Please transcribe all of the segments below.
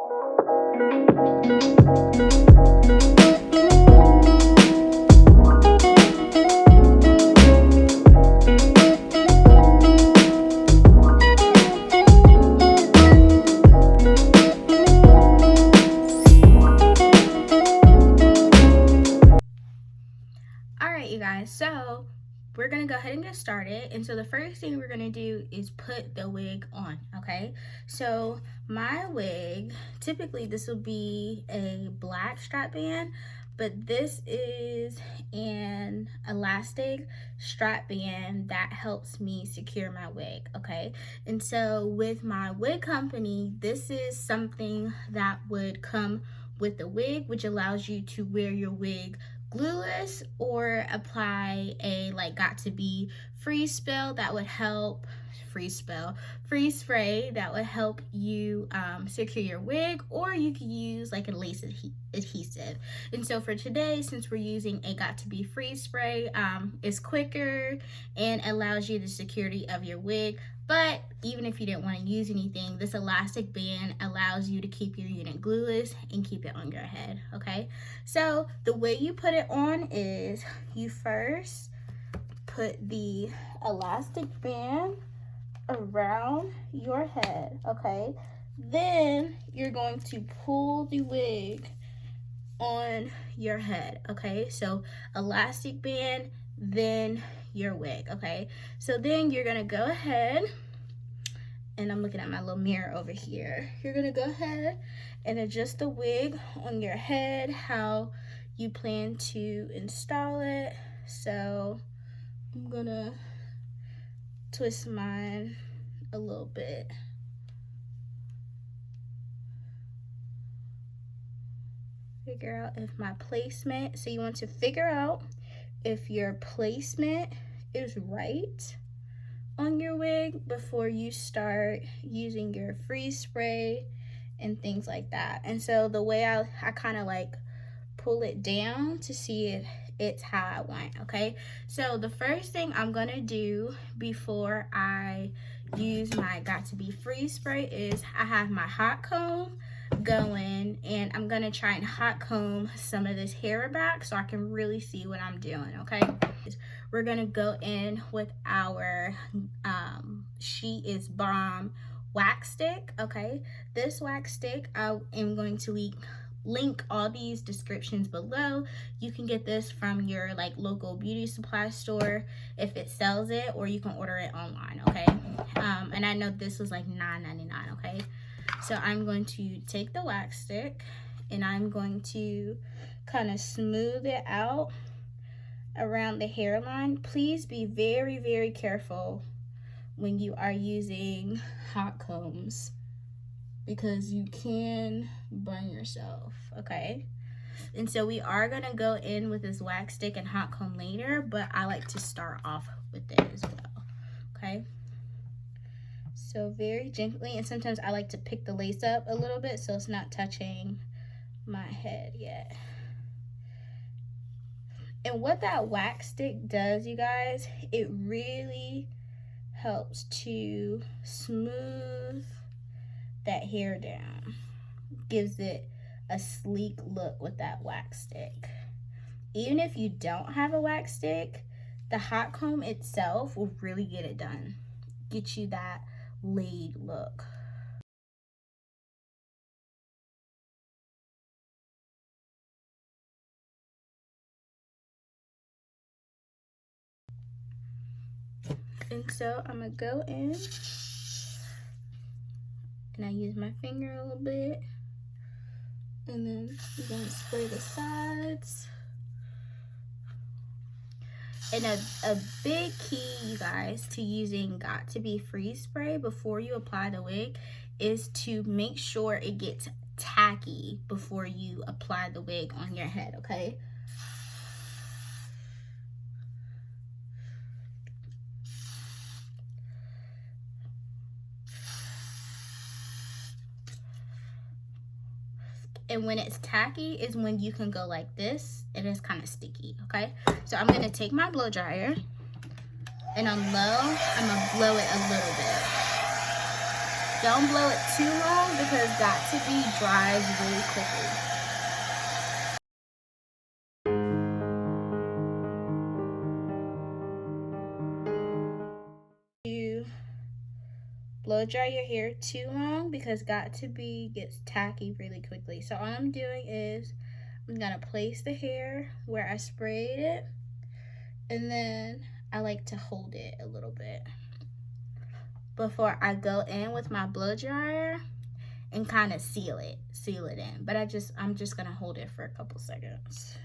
Alright, you guys, so we're gonna go ahead and get started. And so the first thing we're gonna do is put the wig on. Okay, so my wig, typically this will be a black strap band, but this is an elastic strap band that helps me secure my wig. Okay, and so with my wig company, this is something that would come with the wig, which allows you to wear your wig glueless or apply a got to be freeze spray that would help freeze spray that would help you secure your wig, or you could use like a lace adhesive. And so for today, since we're using a got to be freeze spray, it's quicker and allows you the security of your wig. But even if you didn't want to use anything, this elastic band allows you to keep your unit glueless and keep it on your head. Okay, so the way you put it on is you first put the elastic band around your head. Okay, then you're going to pull the wig on your head. Okay, so elastic band, then your wig. Okay, so then you're gonna go ahead, and I'm looking at my little mirror over here, you're gonna go ahead and adjust the wig on your head how you plan to install it. So I'm gonna twist mine a little bit. Figure out if my placement, so you want to figure out if your placement is right on your wig before you start using your freeze spray and things like that. And so the way I kind of like pull it down to see if it's how I want. Okay, so the first thing I'm gonna do before I use my got to be freeze spray is I have my hot comb going, and I'm gonna try and hot comb some of this hair back so I can really see what I'm doing. Okay, we're gonna go in with our She Is Bomb wax stick. Okay, this wax stick, I am going to link all these descriptions below. You can get this from your local beauty supply store if it sells it, or you can order it online. Okay, and I know this was like $9.99. okay, so I'm going to take the wax stick and I'm going to kind of smooth it out around the hairline. Please be very, very careful when you are using hot combs because you can burn yourself. Okay, and so we are gonna go in with this wax stick and hot comb later, but I like to start off with it as well. Okay, so very gently, and sometimes I like to pick the lace up a little bit so it's not touching my head yet. And what that wax stick does, you guys, it really helps to smooth that hair down. Gives it a sleek look with that wax stick. Even if you don't have a wax stick, the hot comb itself will really get it done. Get you that laid look. And so I'm gonna go in and I use my finger a little bit, and then I'm gonna spray the sides. And a big key, you guys, to using got to be freeze spray before you apply the wig is to make sure it gets tacky before you apply the wig on your head. Okay, and when it's tacky is when you can go like this and it's kind of sticky. Okay, so I'm gonna take my blow dryer and on low, I'm gonna blow it a little bit don't blow it too long because got to be dries really quickly. You blow dry your hair too long because got to be gets tacky really quickly. So all I'm doing is I'm gonna place the hair where I sprayed it, and then I like to hold it a little bit before I go in with my blow dryer and kind of seal it in. But I'm just gonna hold it for a couple seconds.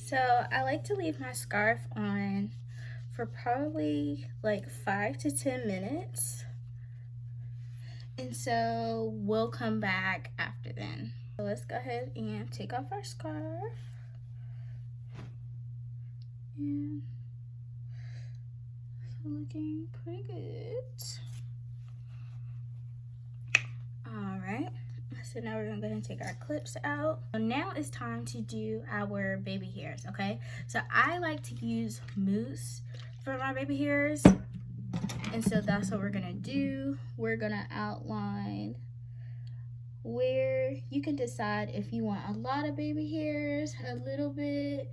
So I like to leave my scarf on for probably like 5 to 10 minutes. And so we'll come back after then. So let's go ahead and take off our scarf. And it's looking pretty good. All right. So now we're gonna go ahead and take our clips out. So now it's time to do our baby hairs, okay? So I like to use mousse for my baby hairs. And so that's what we're gonna do. We're gonna outline where you can decide if you want a lot of baby hairs, a little bit.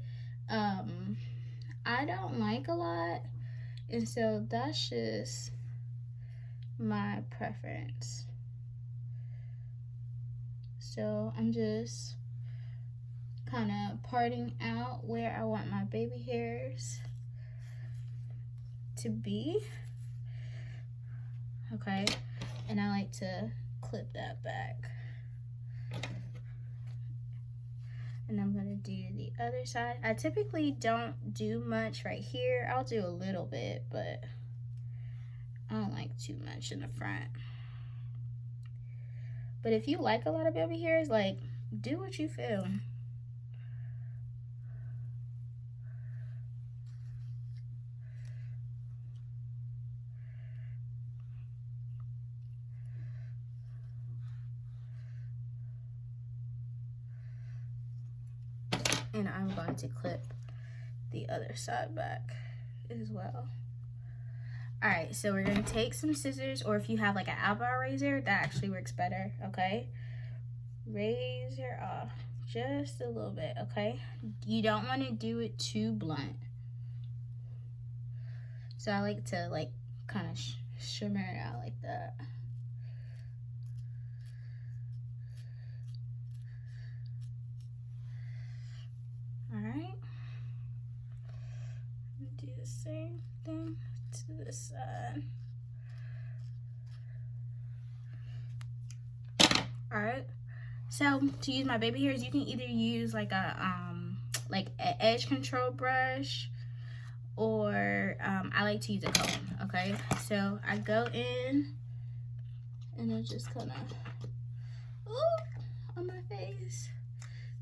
I don't like a lot. And so that's just my preference. So I'm just kind of parting out where I want my baby hairs to be. Okay, and I like to clip that back. And I'm gonna do the other side. I typically don't do much right here. I'll do a little bit, but I don't like too much in the front. But if you like a lot of baby hairs, like, do what you feel. And I'm going to clip the other side back as well. All right, so we're gonna take some scissors, or if you have like an eyebrow razor, that actually works better, okay? Razor off just a little bit, okay? You don't want to do it too blunt. So I like to like kind of shimmer it out like that. All right. Do the same thing to this side. All right. So to use my baby hairs, you can either use like an edge control brush, or I like to use a comb. Okay. So I go in and I just kind of on my face.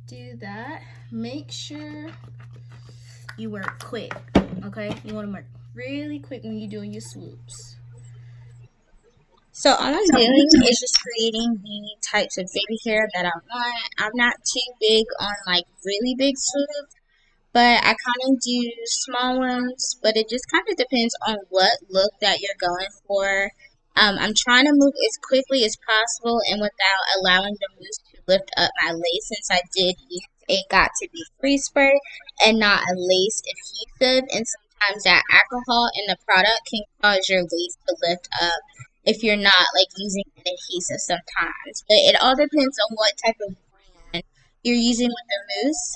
Do that. Make sure you work quick. Okay. You want to work really quick when you're doing your swoops. So all I'm doing is just creating the types of baby hair that I want. I'm not too big on like really big swoops, but I kind of do small ones. But it just kind of depends on what look that you're going for. I'm trying to move as quickly as possible and without allowing the mousse to lift up my lace, since I did use a got to be free spray and not a lace adhesive. And sometimes that alcohol in the product can cause your lace to lift up if you're not like using an adhesive sometimes. But it all depends on what type of brand you're using with the mousse.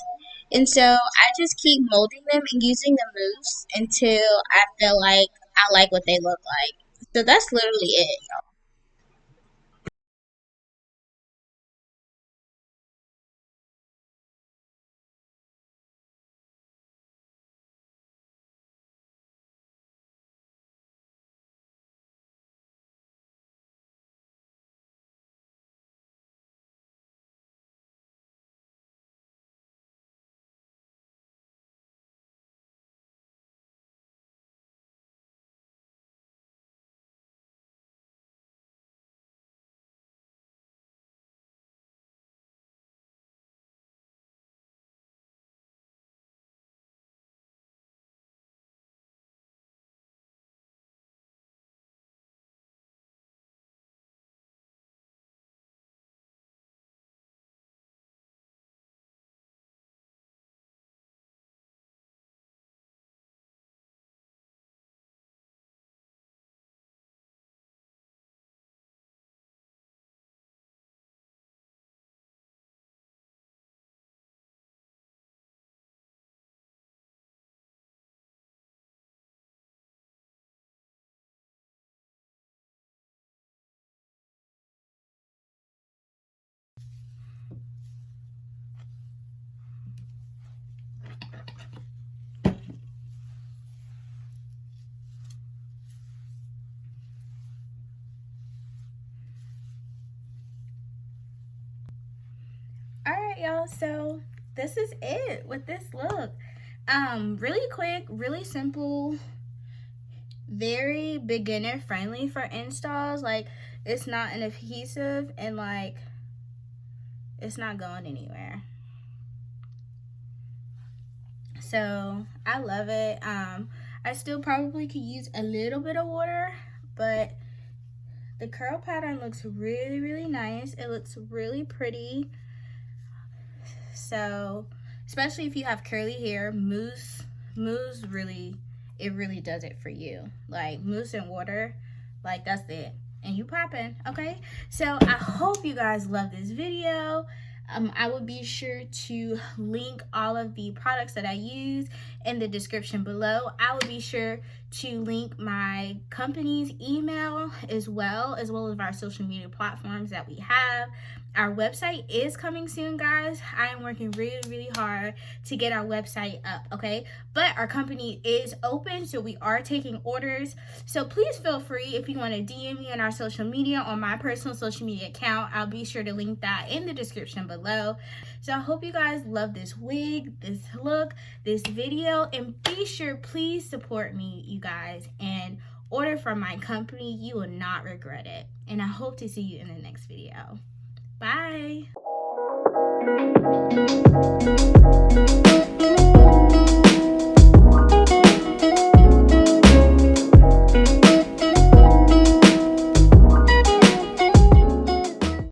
And so I just keep molding them and using the mousse until I feel like I like what they look like. So that's literally it. Alright, y'all, so this is it with this look. Really quick, really simple, very beginner friendly for installs. Like, it's not an adhesive and like it's not going anywhere. So I love it. I still probably could use a little bit of water, but the curl pattern looks really, really nice. It looks really pretty. So, especially if you have curly hair, mousse really, it really does it for you. Like mousse and water, like that's it. And you popping, okay? So I hope you guys love this video. I will be sure to link all of the products that I use in the description below. I will be sure to link my company's email as well as our social media platforms that we have. Our website is coming soon, guys. I am working really, really hard to get our website up, okay? But our company is open, so we are taking orders. So please feel free if you want to DM me on our social media, on my personal social media account. I'll be sure to link that in the description below. So I hope you guys love this wig, this look, this video, and be sure, please support me, you guys, and order from my company. You will not regret it. And I hope to see you in the next video. Bye.